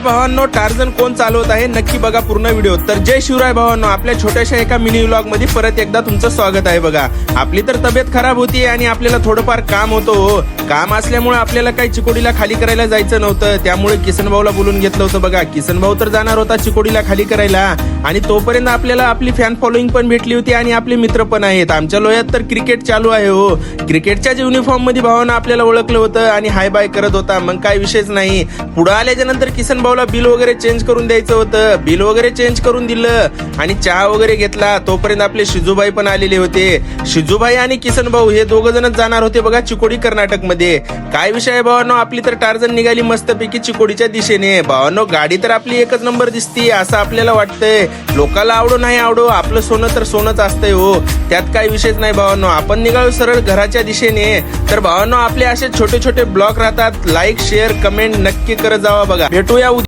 भावांनो, टार्झन कोण चालवत आहे नक्की बघा पूर्ण व्हिडिओ. तर जय शिवराय भावांनो, आपल्या छोट्याशा एका मिनी व्लॉग मध्ये परत एकदा तुमचं स्वागत आहे. बघा, आपली तर तब्येत खराब होती आणि आपल्याला थोडंफार काम होतं. काम असल्यामुळे आपल्याला काही चिकोडीला खाली करायला जायचं नव्हतं, त्यामुळे किसन भाऊला बोलून घेतलं होतं. बघा, किसन भाऊ तर जाणार होता चिकोडीला खाली करायला आणि तोपर्यंत आपल्याला आपली फॅन फॉलोईंग पण भेटली होती आणि आपले मित्र पण आहेत. आमच्या लोह्यात तर क्रिकेट चालू आहे हो. क्रिकेटच्या युनिफॉर्म मध्ये भावानं आपल्याला ओळखलं होतं आणि हाय बाय करत होता. मग काय विषयच नाही. पुढे आल्याच्या नंतर किसन भाऊला बिल वगैरे चेंज करून द्यायचं होतं. बिल वगैरे चेंज करून दिलं आणि चहा वगैरे घेतला. तोपर्यंत आपले शिजूभाई पण आलेले होते. शिजूभाई आणि किसन भाऊ हे दोघ जणच जाणार होते बघा चिकोडी कर्नाटक मध्ये. काय विषय आहे भावांनो, आपली तर टार्झन निघाली मस्तपैकी चिकोडीच्या दिशेने. भावांनो, गाडी तर आपली एकच नंबर दिसती असं आपल्याला वाटतंय. लोकांना आवडो नाही आवडो, आपलं सोनं तर सोनंच असतंय हो. त्यात काही विषयच नाही भावांनो. आपण निघालो सरळ घराच्या दिशेने. तर भावांनो, आपले असे छोटे छोटे ब्लॉग राहतात. लाईक शेअर कमेंट नक्की करत जावा. बघा, भेटूया